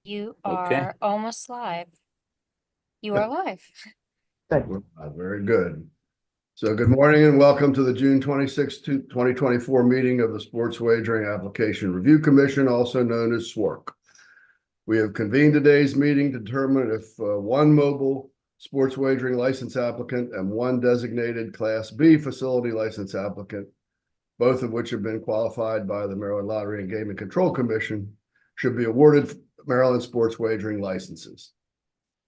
You Okay. are almost live. You are live. Very good. So good morning and welcome to the June 26, 2024 meeting of the Sports Wagering Application Review Commission, also known as SWRC. We have convened today's meeting to determine if one mobile sports wagering license applicant and one designated Class B facility license applicant, both of which have been qualified by the Maryland Lottery and Gaming Control Commission, should be awarded Maryland sports wagering licenses.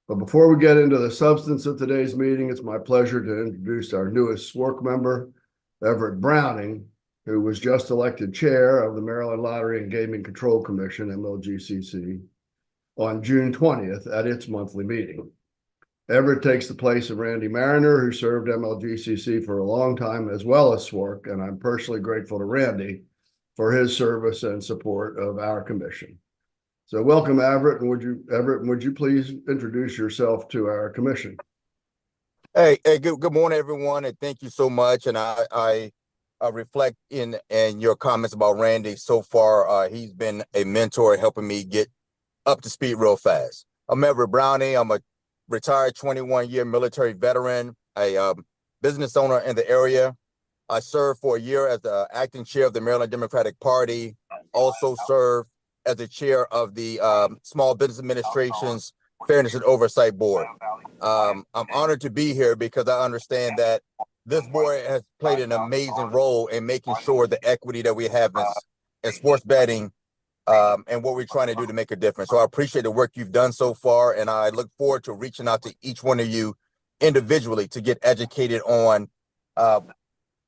But before we get into the substance of today's meeting, it's my pleasure to introduce our newest SWRC member, Everett Browning, who was just elected chair of the Maryland Lottery and Gaming Control Commission, MLGCC, on June 20th at its monthly meeting. Everett takes the place of Randy Mariner, who served MLGCC for a long time as well as SWRC, and I'm personally grateful to Randy for his service and support of our commission. So welcome, Everett, and would you please introduce yourself to our commission? Hey, good morning, everyone, and thank you so much. And I reflect in your comments about Randy so far. He's been a mentor helping me get up to speed real fast. I'm Everett Browning. I'm a retired 21-year military veteran, a business owner in the area. I served for a year as the acting chair of the Maryland Democratic Party, also served as the chair of the Small Business Administration's Fairness and Oversight Board. I'm honored to be here because I understand that this board has played an amazing role in making sure the equity that we have in sports betting and what we're trying to do to make a difference. So I appreciate the work you've done so far, and I look forward to reaching out to each one of you individually to get educated on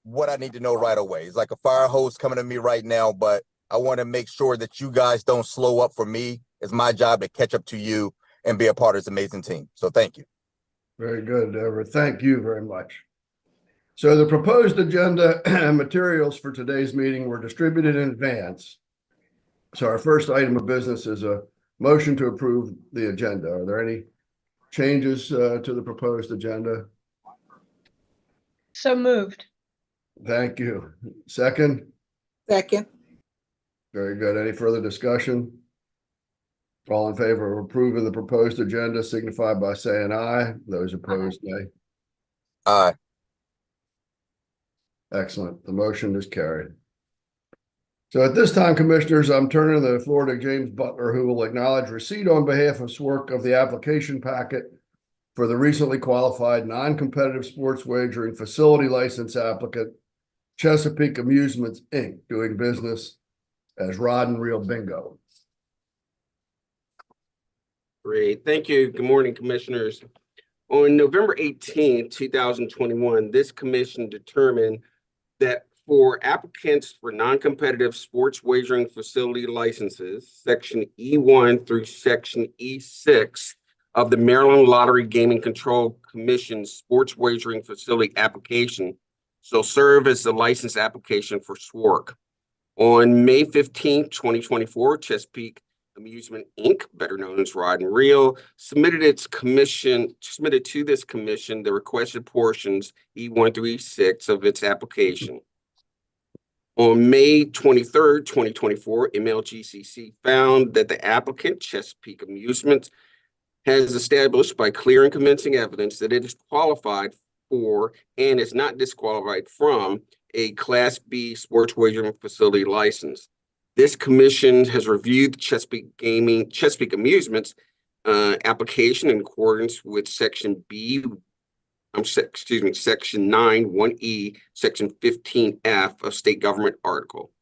what I need to know right away. It's like a fire hose coming to me right now, but I want to make sure that you guys don't slow up for me. It's my job to catch up to you and be a part of this amazing team. So thank you. Very good, Everett. Thank you very much. So the proposed agenda and materials for today's meeting were distributed in advance. So our first item of business is a motion to approve the agenda. Are there any changes to the proposed agenda? So moved. Thank you. Second? Second. Very good. Any further discussion? All in favor of approving the proposed agenda signify by saying aye. Those opposed, nay. Aye. Excellent. The motion is carried. So at this time, commissioners, I'm turning the floor to James Butler, who will acknowledge receipt on behalf of SWRC of the application packet for the recently qualified non-competitive sports wagering facility license applicant, Chesapeake Amusements, Inc., doing business as Rod and Reel Bingo. Great. Thank you. Good morning, commissioners. On November 18, 2021, this commission determined that for applicants for non-competitive sports wagering facility licenses, Section E1 through Section E6 of the Maryland Lottery Gaming Control Commission's sports wagering facility application shall serve as the license application for SWRC. On May 15, 2024, Chesapeake Amusement Inc., better known as Rod and Reel, submitted to this commission the requested portions E1 through E6 of its application. On May 23, 2024, MLGCC found that the applicant, Chesapeake Amusements, has established by clear and convincing evidence that it is qualified for and is not disqualified from a Class B sports wagering facility license. This commission has reviewed Chesapeake Amusements application in accordance with Section 9, 1E, Section 15F of State Government Article.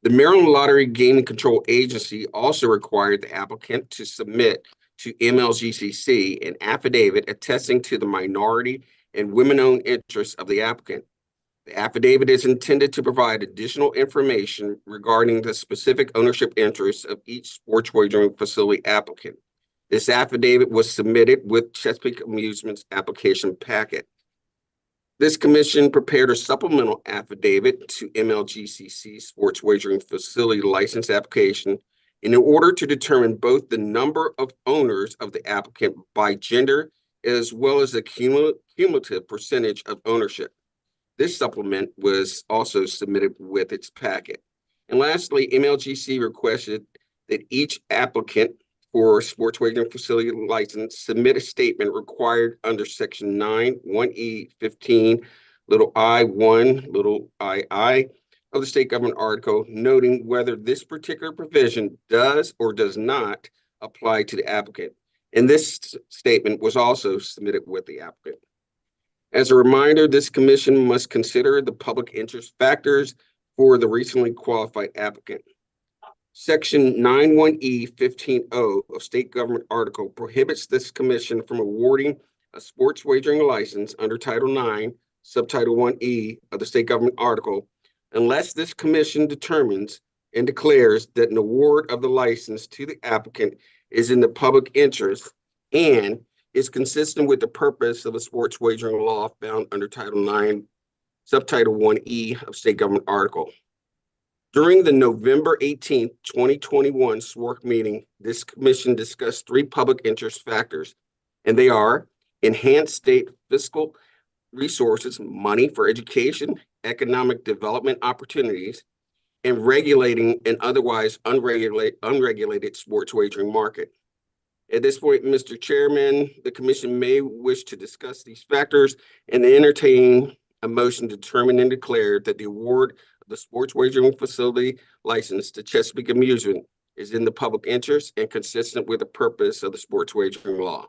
The Maryland Lottery Gaming Control Agency also required the applicant to submit to MLGCC an affidavit attesting to the minority and women-owned interests of the applicant. The affidavit is intended to provide additional information regarding the specific ownership interests of each sports wagering facility applicant. This affidavit was submitted with Chesapeake Amusements application packet. This commission prepared a supplemental affidavit to MLGCC sports wagering facility license application in order to determine both the number of owners of the applicant by gender as well as the cumulative percentage of ownership. This supplement was also submitted with its packet. And lastly, MLGC requested that each applicant for sports wagering facility license submit a statement required under section 9(1)(e)(15) little I(1) little II of the state government article, noting whether this particular provision does or does not apply to the applicant. And this statement was also submitted with the applicant. As a reminder, this commission must consider the public interest factors for the recently qualified applicant. Section 9(1)(e)(15)(o) of state government article prohibits this commission from awarding a sports wagering license under Title 9, Subtitle 1E of the state government article, unless this commission determines and declares that an award of the license to the applicant is in the public interest and is consistent with the purpose of a sports wagering law found under Title 9, Subtitle 1E of state government article. During the November 18th, 2021 SWORC meeting, this commission discussed 3 public interest factors, and they are enhanced state fiscal resources, money for education, economic development opportunities, and regulating an otherwise unregulated sports wagering market. At this point, Mr. Chairman, the commission may wish to discuss these factors and entertain a motion to determine and declare that the award of the sports wagering facility license to Chesapeake Amusement is in the public interest and consistent with the purpose of the sports wagering law.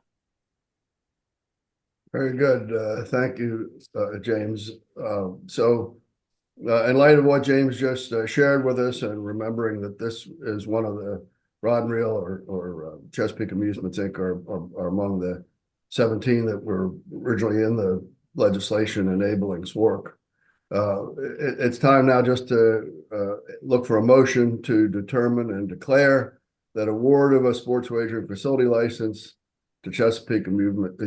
Very good. Thank you, James. In light of what James just shared with us, and remembering that this is one of the Rod and Reel or Chesapeake Amusements Inc. are among the 17 that were originally in the legislation enabling SWORC. It's time now just to look for a motion to determine and declare that award of a sports wagering facility license to Chesapeake Amusement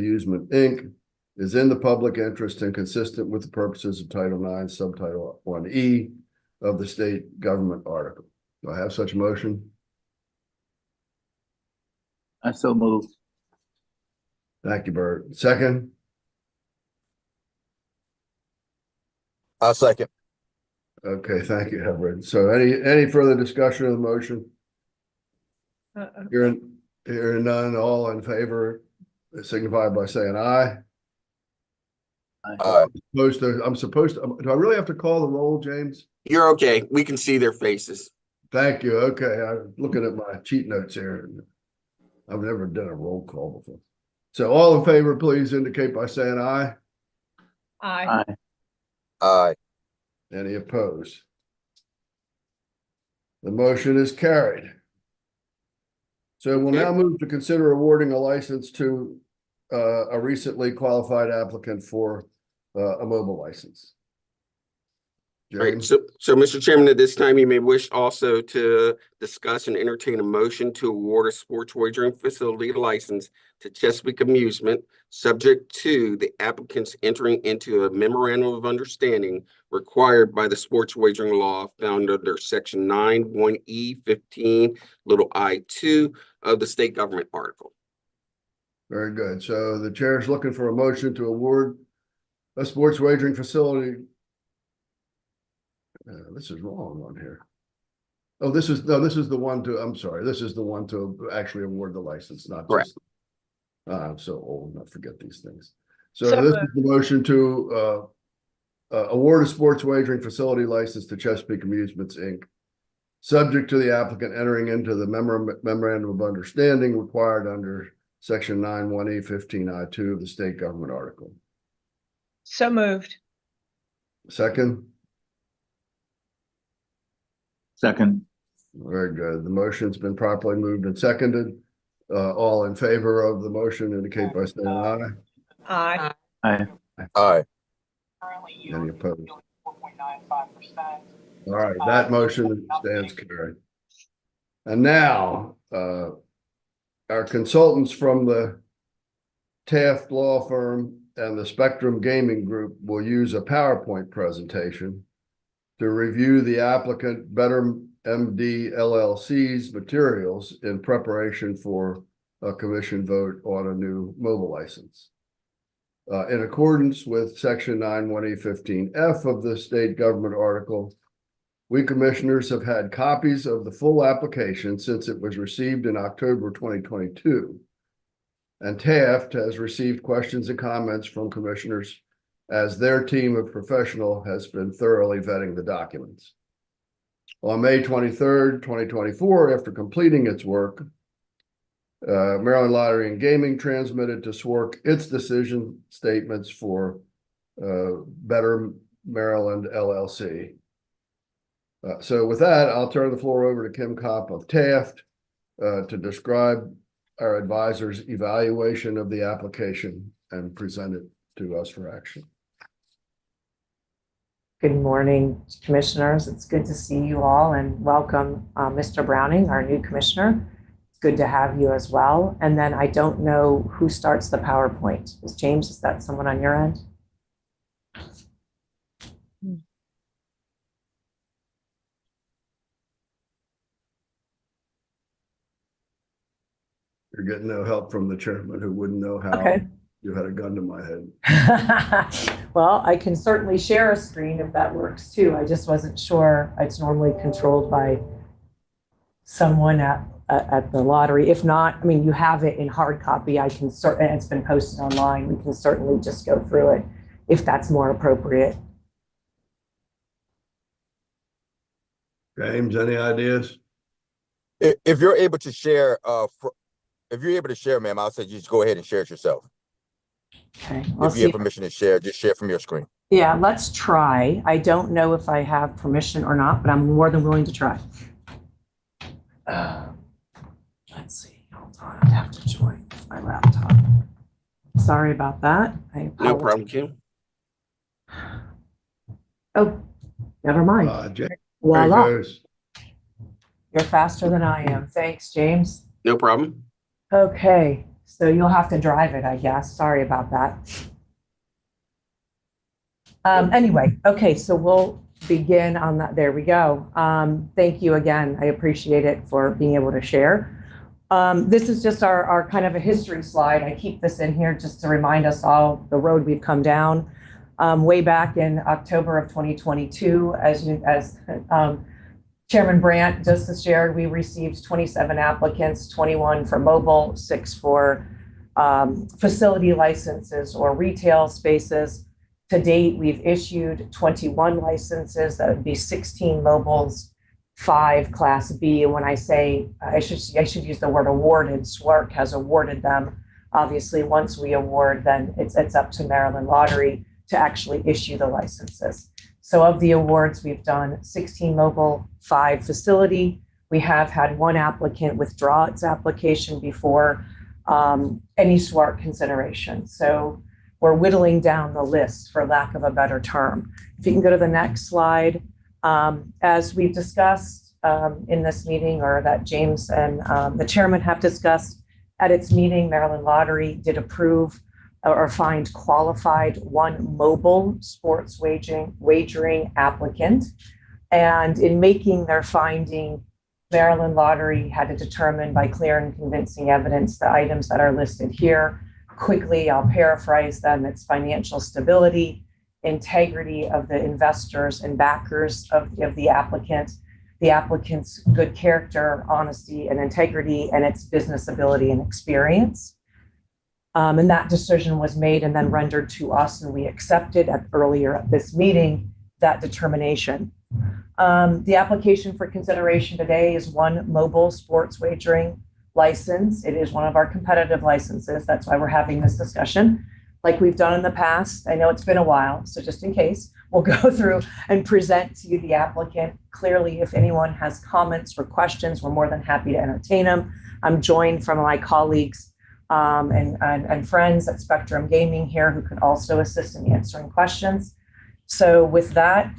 Inc. is in the public interest and consistent with the purposes of Title 9, Subtitle 1E of the state government article. Do I have such a motion? I so move. Thank you, Bert. Second? I'll second. Okay, thank you, Edward. So any further discussion of the motion? Hearing none, all in favor, signify by saying aye. Aye. I'm supposed to, do I really have to call the roll, James? You're okay. We can see their faces. Thank you. Okay, I'm looking at my cheat notes here. I've never done a roll call before. So all in favor, please indicate by saying aye. Aye. Aye. Any opposed? The motion is carried. So we'll now move to consider awarding a license to a recently qualified applicant for a mobile license. Right. James? So Mr. Chairman, at this time, you may wish also to discuss and entertain a motion to award a sports wagering facility license to Chesapeake Amusement, subject to the applicants entering into a memorandum of understanding required by the sports wagering law found under section 9(1)(e)(15) I2 of the state government article. Very good. So the chair is looking for a motion to award a sports wagering facility. This is wrong on here. Oh, this is the one to, I'm sorry, this is the one to actually award the license, not Correct. just. I'm so old, I forget these things. So this is the motion to award a sports wagering facility license to Chesapeake Amusements Inc. subject to the applicant entering into the memorandum of understanding required under section 9(1)(e)(15) I2 of the state government article. So moved. Second? Second. Very good. The motion's been properly moved and seconded. All in favor of the motion indicate by saying aye. Aye. Aye. Aye. Any opposed? All right, that motion stands carried. And now, our consultants from the Taft Law Firm and the Spectrum Gaming Group will use a PowerPoint presentation to review the applicant Better MD LLC's materials in preparation for a commission vote on a new mobile license. In accordance with section 9(1)(e)(15) F of the state government article, We commissioners have had copies of the full application since it was received in October 2022. And Taft has received questions and comments from commissioners as their team of professional has been thoroughly vetting the documents. On May 23rd, 2024, after completing its work, Maryland Lottery and Gaming transmitted to SWORC its decision statements for Better Maryland LLC. So with that, I'll turn the floor over to Kim Kopp of Taft to describe our advisor's evaluation of the application and present it to us for action. Good morning, commissioners. It's good to see you all and welcome Mr. Browning, our new commissioner. It's good to have you as well. And then I don't know who starts the PowerPoint. James, is that someone on your end? You're getting no help from the chairman who wouldn't know how. Okay. You had a gun to my head. Well, I can certainly share a screen if that works too. I just wasn't sure. It's normally controlled by someone at the lottery. If not, I mean, you have it in hard copy. I can certainly, it's been posted online. We can certainly just go through it if that's more appropriate. James, any ideas? If you're able to share, ma'am, I'll say just go ahead and share it yourself. Okay. If you have permission to share, just share from your screen. Yeah, let's try. I don't know if I have permission or not, but I'm more than willing to try. Let's see. Hold on. I have to join with my laptop. Sorry about that. No problem, Kim. Oh, never mind. James, Voila. there goes. You're faster than I am. Thanks, James. No problem. Okay. So you'll have to drive it, I guess. Sorry about that. Anyway, okay, so we'll begin on that. There we go. Thank you again. I appreciate it for being able to share. This is just our kind of a history slide. I keep this in here just to remind us all the road we've come down. Way back in October of 2022, as Chairman Brandt just shared, we received 27 applicants, 21 for mobile, 6 for facility licenses or retail spaces. To date, we've issued 21 licenses. That would be 16 mobiles, 5 Class B. And when I say, I should use the word awarded, SWORC has awarded them. Obviously, once we award, then it's up to Maryland Lottery to actually issue the licenses. So of the awards, we've done 16 mobile, 5 facility. We have had 1 applicant withdraw its application before any SWORC consideration. So we're whittling down the list, for lack of a better term. If you can go to the next slide. As we've discussed in this meeting, or that James and the chairman have discussed at its meeting, Maryland Lottery did approve or find qualified 1 mobile sports wagering applicant. And in making their finding, Maryland Lottery had to determine by clear and convincing evidence the items that are listed here. Quickly, I'll paraphrase them. It's financial stability, integrity of the investors and backers of the applicant's good character, honesty, and integrity, and its business ability and experience. And that decision was made and then rendered to us, and we accepted earlier at this meeting that determination. The application for consideration today is 1 mobile sports wagering license. It is one of our competitive licenses. That's why we're having this discussion. Like we've done in the past, I know it's been a while, so just in case, we'll go through and present to you the applicant. Clearly, if anyone has comments or questions, we're more than happy to entertain them. I'm joined from my colleagues and friends at Spectrum Gaming here who can also assist in answering questions. So with that,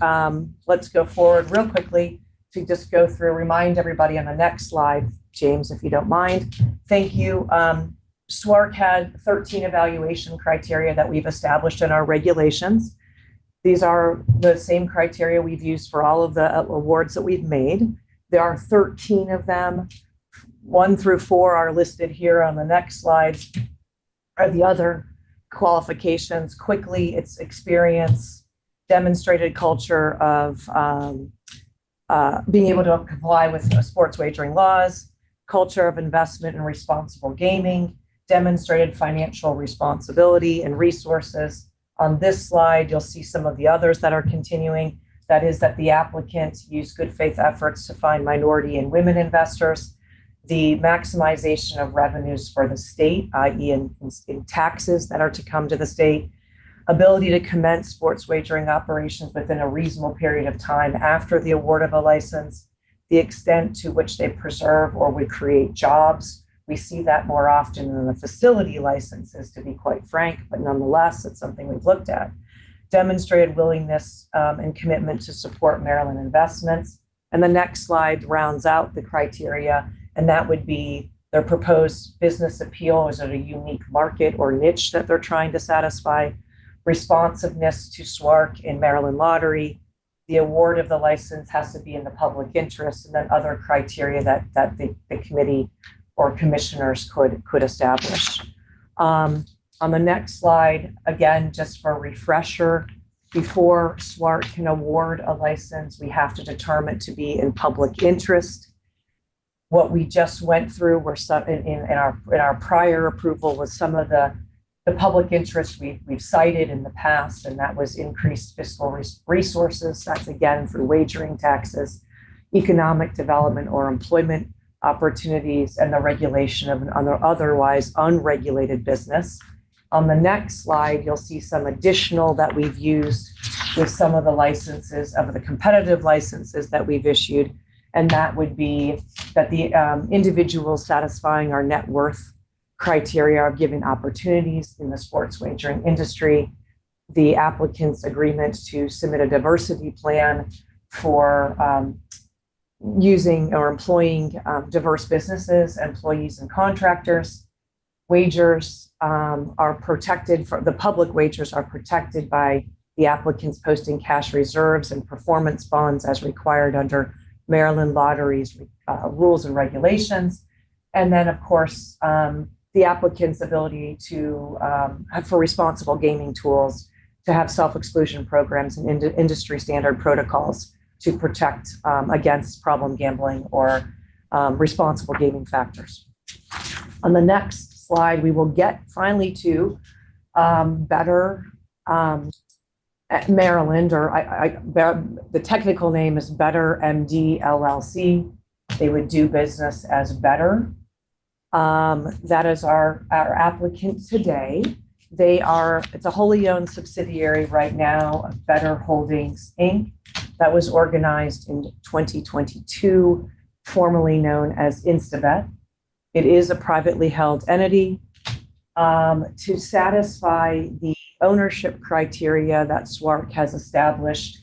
let's go forward real quickly to just go through, remind everybody on the next slide, James, if you don't mind. Thank you. SWORC had 13 evaluation criteria that we've established in our regulations. These are the same criteria we've used for all of the awards that we've made. There are 13 of them. 1 through 4 are listed here on the next slide. Are the other qualifications. Quickly, it's experience, demonstrated culture of being able to comply with sports wagering laws, culture of investment and responsible gaming, demonstrated financial responsibility and resources. On this slide, you'll see some of the others that are continuing. That is that the applicant used good faith efforts to find minority and women investors, the maximization of revenues for the state, i.e. in taxes that are to come to the state, ability to commence sports wagering operations within a reasonable period of time after the award of a license, the extent to which they preserve or would create jobs. We see that more often than the facility licenses, to be quite frank, but nonetheless, it's something we've looked at. Demonstrated willingness and commitment to support Maryland investments. And the next slide rounds out the criteria, and that would be their proposed business appeal. Is it a unique market or niche that they're trying to satisfy? Responsiveness to SWARC in Maryland Lottery. The award of the license has to be in the public interest, and then other criteria that the committee or commissioners could establish. On the next slide, again, just for a refresher, before SWARC can award a license, we have to determine to be in public interest. What we just went through were some in our prior approval was some of the public interest we've cited in the past, and that was increased fiscal resources. That's again through wagering taxes, economic development or employment opportunities, and the regulation of an otherwise unregulated business. On the next slide, you'll see some additional that we've used with some of the licenses of the competitive licenses that we've issued. And that would be that the individuals satisfying our net worth criteria are given opportunities in the sports wagering industry, the applicant's agreement to submit a diversity plan for using or employing diverse businesses, employees, and contractors. Wagers are protected, the public wagers are protected by the applicants posting cash reserves and performance bonds as required under Maryland Lottery's rules and regulations. And then, of course, the applicant's ability to have for responsible gaming tools to have self-exclusion programs and industry standard protocols to protect against problem gambling or responsible gaming factors. On the next slide, we will get finally to Better Maryland, or the technical name is Better MD LLC. They would do business as Better. That is our applicant today. It's a wholly owned subsidiary right now of Better Holdings, Inc. that was organized in 2022, formerly known as Instabet. It is a privately held entity. To satisfy the ownership criteria that SWARC has established,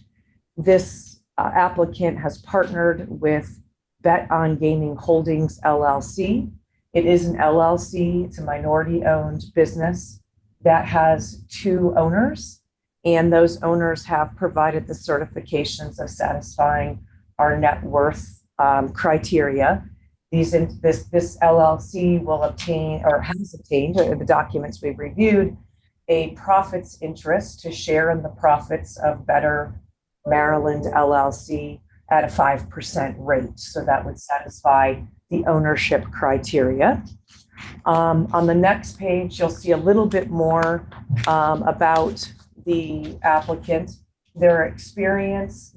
this applicant has partnered with Bet on Gaming Holdings LLC. It is an LLC. It's a minority-owned business that has 2 owners, and those owners have provided the certifications of satisfying our net worth criteria. This LLC will obtain, or has obtained, the documents we've reviewed, a profits interest to share in the profits of Better Maryland LLC at a 5% rate. So that would satisfy the ownership criteria. On the next page, you'll see a little bit more about the applicant, their experience.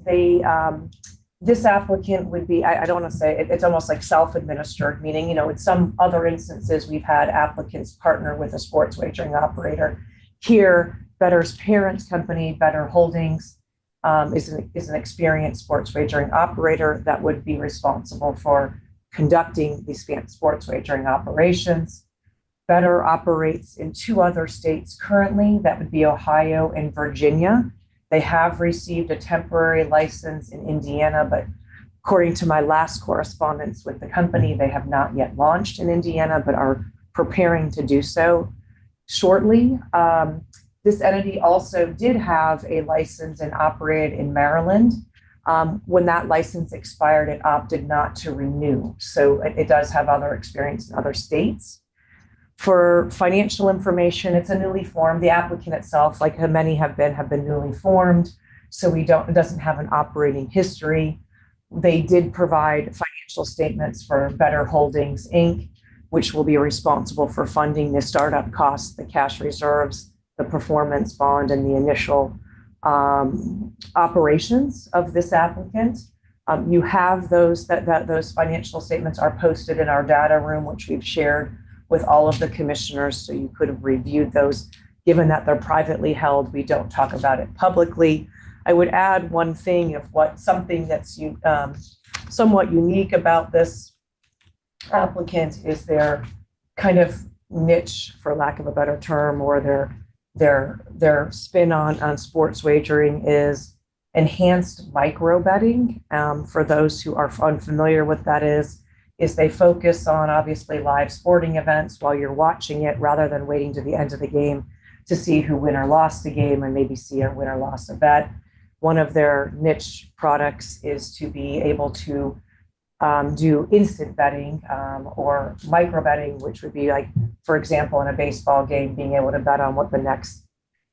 This applicant would be, I don't want to say, it's almost like self-administered, meaning, in some other instances, we've had applicants partner with a sports wagering operator. Here, Better's parent company, Better Holdings, is an experienced sports wagering operator that would be responsible for conducting these sports wagering operations. Better operates in 2 other states currently, that would be Ohio and Virginia. They have received a temporary license in Indiana, but according to my last correspondence with the company, they have not yet launched in Indiana, but are preparing to do so shortly. This entity also did have a license and operated in Maryland. When that license expired, it opted not to renew. So it does have other experience in other states. For financial information, it's a newly formed. The applicant itself, like many have been newly formed. So it doesn't have an operating history. They did provide financial statements for Better Holdings, Inc., which will be responsible for funding the startup costs, the cash reserves, the performance bond, and the initial operations of this applicant. You have those, those financial statements are posted in our data room, which we've shared with all of the commissioners, so you could have reviewed those. Given that they're privately held, we don't talk about it publicly. I would add one thing of something that's somewhat unique about this applicant is their kind of niche, for lack of a better term, or their spin on sports wagering is enhanced micro betting. For those who are unfamiliar with that is they focus on obviously live sporting events while you're watching it, rather than waiting to the end of the game to see who win or lost the game and maybe see a win or loss a bet. One of their niche products is to be able to do instant betting or micro betting, which would be like, for example, in a baseball game, being able to bet on what the next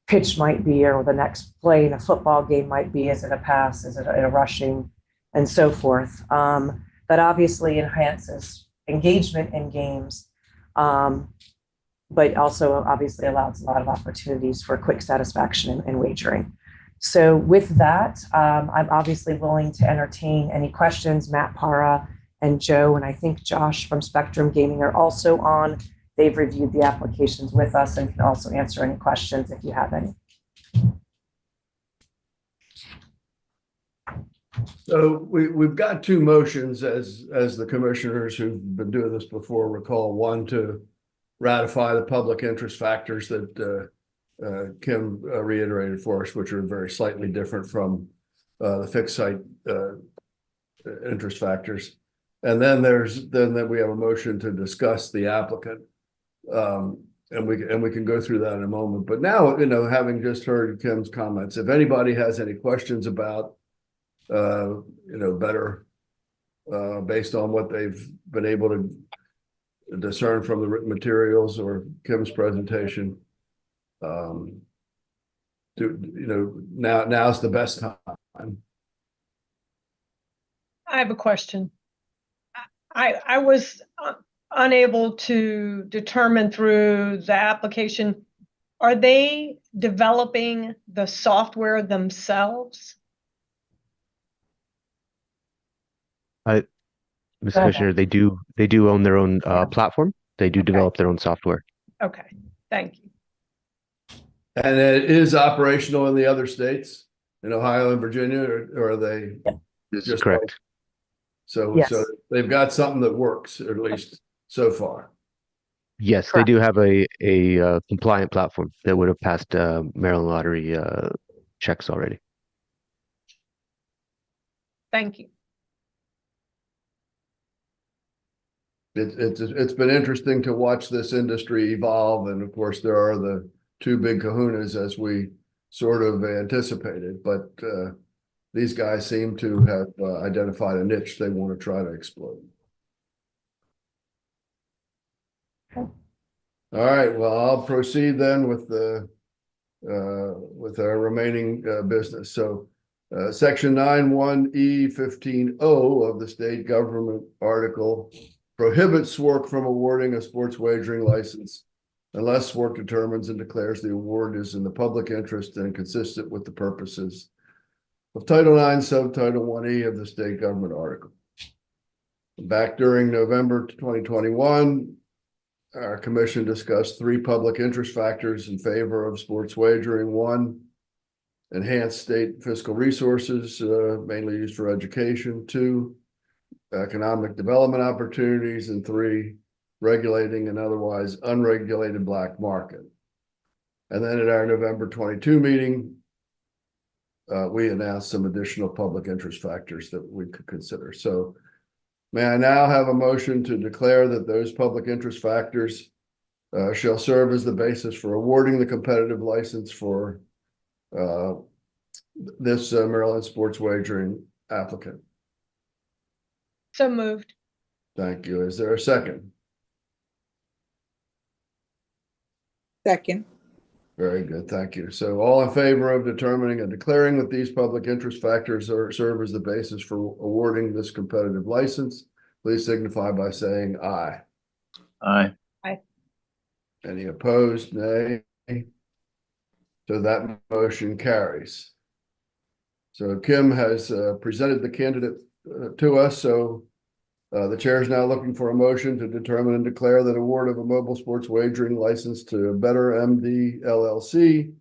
pitch might be or the next play in a football game might be. Is it a pass? Is it a rushing? And so forth. That obviously enhances engagement in games, but also obviously allows a lot of opportunities for quick satisfaction in wagering. So with that, I'm obviously willing to entertain any questions. Matt Para and Joe, and I think Josh from Spectrum Gaming are also on. They've reviewed the applications with us and can also answer any questions if you have any. So we've got two motions, as the commissioners who've been doing this before recall. One, to ratify the public interest factors that Kim reiterated for us, which are very slightly different from the fixed site interest factors. And then then we have a motion to discuss the applicant. And we can go through that in a moment. But now, having just heard Kim's comments, if anybody has any questions about better based on what they've been able to discern from the written materials or Kim's presentation, now's the best time. I have a question. I was unable to determine through the application, are they developing the software themselves? Ms. Commissioner, they do own their own platform. They do develop their own software. Okay, thank you. And it is operational in the other states, in Ohio and Virginia, or are they? This is just correct. So, Yes. so they've got something that works, at least so far. Yes, Correct. they do have a compliant platform that would have passed Maryland Lottery checks already. Thank you. It's been interesting to watch this industry evolve, and of course there are the two big kahunas as we sort of anticipated, but these guys seem to have identified a niche they want to try to exploit. Okay. All right, well, I'll proceed then with our remaining business. So section 9(1)(e)(15)(o) of the state government article prohibits SWORC from awarding a sports wagering license unless SWORC determines and declares the award is in the public interest and consistent with the purposes of Title IX, Subtitle 1E of the state government article. Back during November 2021, our commission discussed three public interest factors in favor of sports wagering. One, enhanced state fiscal resources, mainly used for education. Two, economic development opportunities. And three, regulating an otherwise unregulated black market. And then at our November 22 meeting, we announced some additional public interest factors that we could consider. So may I now have a motion to declare that those public interest factors shall serve as the basis for awarding the competitive license for this Maryland sports wagering applicant? So moved. Thank you. Is there a second? Second. Very good, thank you. So all in favor of determining and declaring that these public interest factors serve as the basis for awarding this competitive license, please signify by saying aye. Aye. Any opposed? Nay. So that motion carries. So Kim has presented the candidate to us, so the chair is now looking for a motion to determine and declare that award of a mobile sports wagering license to Better MD LLC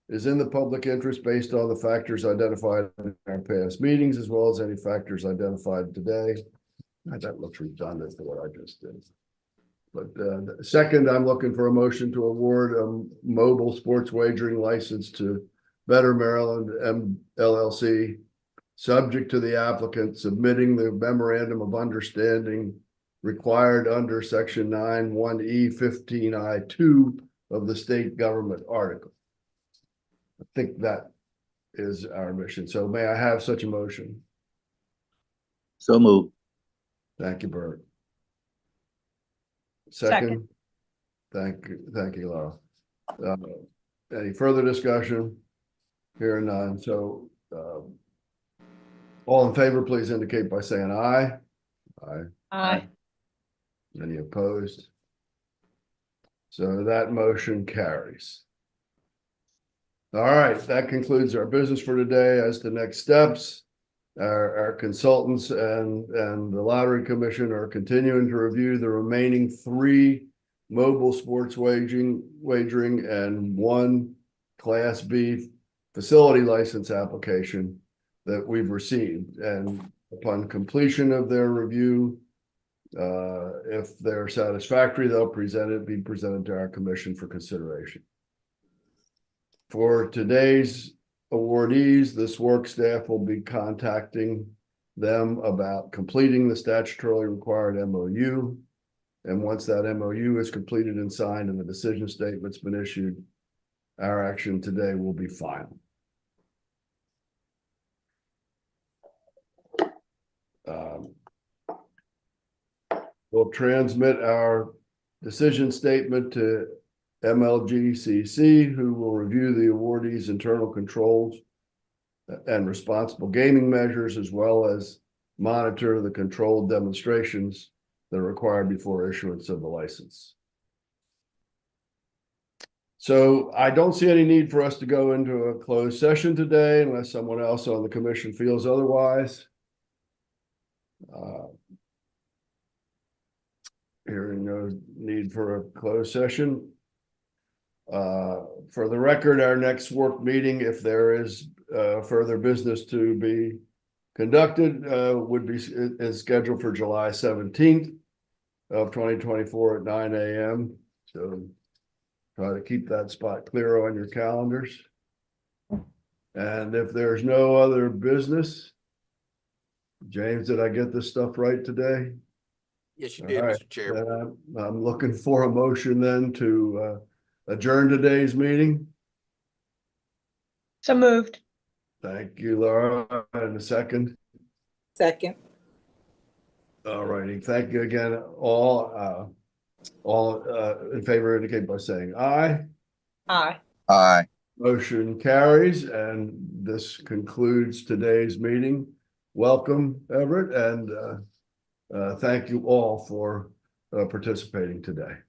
is in the public interest based on the factors identified in our past meetings, as well as any factors identified today. That looks redundant to what I just did. But second, I'm looking for a motion to award a mobile sports wagering license to Better Maryland LLC, subject to the applicant submitting the memorandum of understanding required under section 9(1)(e)(15)(I)(2) of the state government article. I think that is our mission. So may I have such a motion? So moved. Thank you, Bert. Second. Thank you, Laura. Any further discussion? Here none. So all in favor, please indicate by saying aye. Aye. Aye. Any opposed? So that motion carries. All right, that concludes our business for today. As to next steps, our consultants and the Lottery Commission are continuing to review the remaining 3 mobile sports wagering and 1 Class B facility license application that we've received. And upon completion of their review, if they're satisfactory, they'll be presented to our commission for consideration. For today's awardees, this work staff will be contacting them about completing the statutorily required MOU. And once that MOU is completed and signed and the decision statement's been issued, our action today will be final. We'll transmit our decision statement to MLGCC, who will review the awardees' internal controls and responsible gaming measures, as well as monitor the controlled demonstrations that are required before issuance of the license. So I don't see any need for us to go into a closed session today unless someone else on the commission feels otherwise. Hearing no need for a closed session. For the record, our next work meeting, if there is further business to be conducted, is scheduled for July 17th of 2024 at 9 a.m. So try to keep that spot clear on your calendars. And if there's no other business, James, did I get this stuff right today? Yes, you did, All right. Mr. Chair. I'm looking for a motion then to adjourn today's meeting. So moved. Thank you, Laura. And a second. Second. All righty. Thank you again. All in favor indicate by saying aye. Aye. Aye. Motion carries, and this concludes today's meeting. Welcome, Everett, and thank you all for participating today.